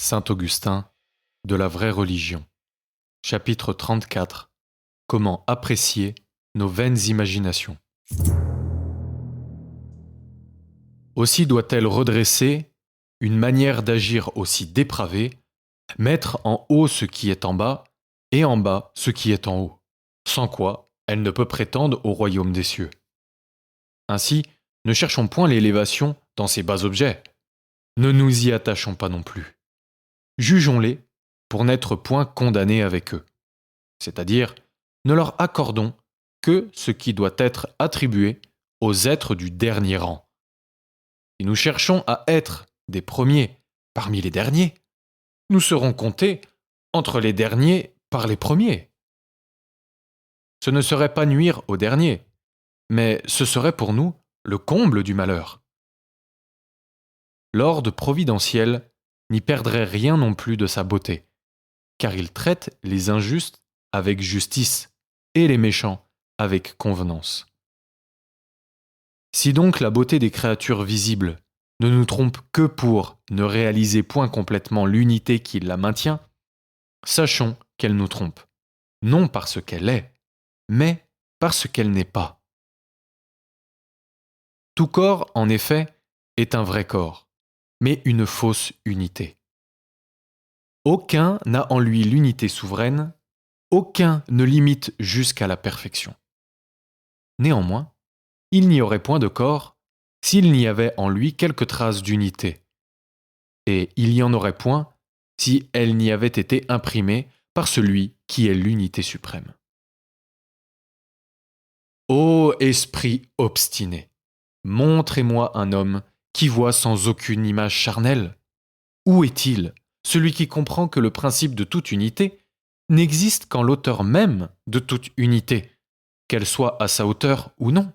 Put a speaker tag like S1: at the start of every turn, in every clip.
S1: Saint Augustin, de la vraie religion. Chapitre 34. Comment apprécier nos vaines imaginations. Aussi doit-elle redresser une manière d'agir aussi dépravée, mettre en haut ce qui est en bas, et en bas ce qui est en haut, sans quoi elle ne peut prétendre au royaume des cieux. Ainsi, ne cherchons point l'élévation dans ces bas objets, ne nous y attachons pas non plus. Jugeons-les pour n'être point condamnés avec eux, c'est-à-dire ne leur accordons que ce qui doit être attribué aux êtres du dernier rang. Si nous cherchons à être des premiers parmi les derniers, nous serons comptés entre les derniers par les premiers. Ce ne serait pas nuire aux derniers, mais ce serait pour nous le comble du malheur. L'ordre providentiel n'y perdrait rien non plus de sa beauté, car il traite les injustes avec justice et les méchants avec convenance. Si donc la beauté des créatures visibles ne nous trompe que pour ne réaliser point complètement l'unité qui la maintient, sachons qu'elle nous trompe, non parce qu'elle est, mais parce qu'elle n'est pas. Tout corps, en effet, est un vrai corps, mais une fausse unité. Aucun n'a en lui l'unité souveraine, aucun ne l'imite jusqu'à la perfection. Néanmoins, il n'y aurait point de corps s'il n'y avait en lui quelque trace d'unité, et il n'y en aurait point si elle n'y avait été imprimée par celui qui est l'unité suprême. Ô esprit obstiné, montrez-moi un homme qui voit sans aucune image charnelle. Où est-il, celui qui comprend que le principe de toute unité n'existe qu'en l'auteur même de toute unité, qu'elle soit à sa hauteur ou non?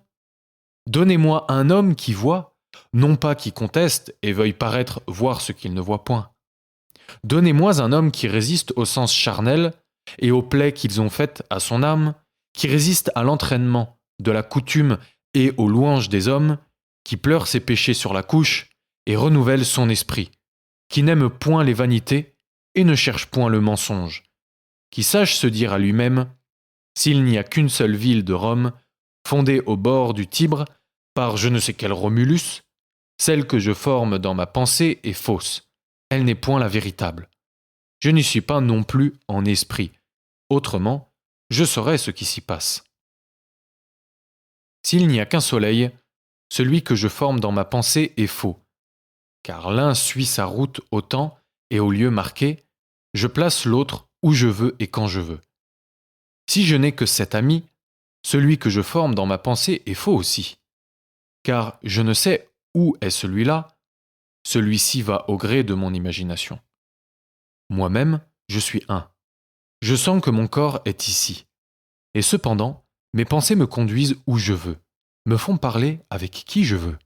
S1: Donnez-moi un homme qui voit, non pas qui conteste et veuille paraître voir ce qu'il ne voit point. Donnez-moi un homme qui résiste au sens charnel et aux plaies qu'ils ont faites à son âme, qui résiste à l'entraînement de la coutume et aux louanges des hommes, qui pleure ses péchés sur la couche et renouvelle son esprit, qui n'aime point les vanités et ne cherche point le mensonge, qui sache se dire à lui-même « S'il n'y a qu'une seule ville de Rome, fondée au bord du Tibre par je ne sais quel Romulus, celle que je forme dans ma pensée est fausse, elle n'est point la véritable. Je n'y suis pas non plus en esprit, autrement, je saurais ce qui s'y passe. S'il n'y a qu'un soleil, celui que je forme dans ma pensée est faux, car l'un suit sa route au temps et au lieu marqué, je place l'autre où je veux et quand je veux. Si je n'ai que cet ami, celui que je forme dans ma pensée est faux aussi, car je ne sais où est celui-là, celui-ci va au gré de mon imagination. Moi-même, je suis un. Je sens que mon corps est ici. Et cependant, mes pensées me conduisent où je veux, me font parler avec qui je veux.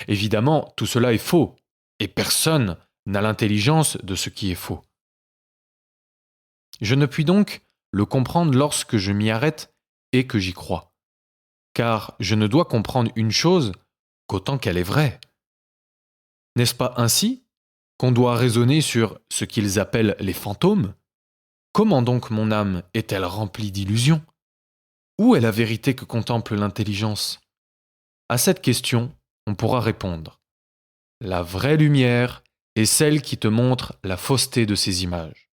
S1: Évidemment, tout cela est faux, et personne n'a l'intelligence de ce qui est faux. Je ne puis donc le comprendre lorsque je m'y arrête et que j'y crois, car je ne dois comprendre une chose qu'autant qu'elle est vraie. N'est-ce pas ainsi qu'on doit raisonner sur ce qu'ils appellent les fantômes? Comment donc mon âme est-elle remplie d'illusions? Où est la vérité que contemple l'intelligence? À cette question, on pourra répondre. La vraie lumière est celle qui te montre la fausseté de ces images.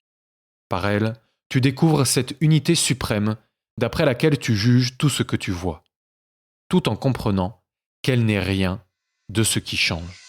S1: Par elle, tu découvres cette unité suprême d'après laquelle tu juges tout ce que tu vois, tout en comprenant qu'elle n'est rien de ce qui change.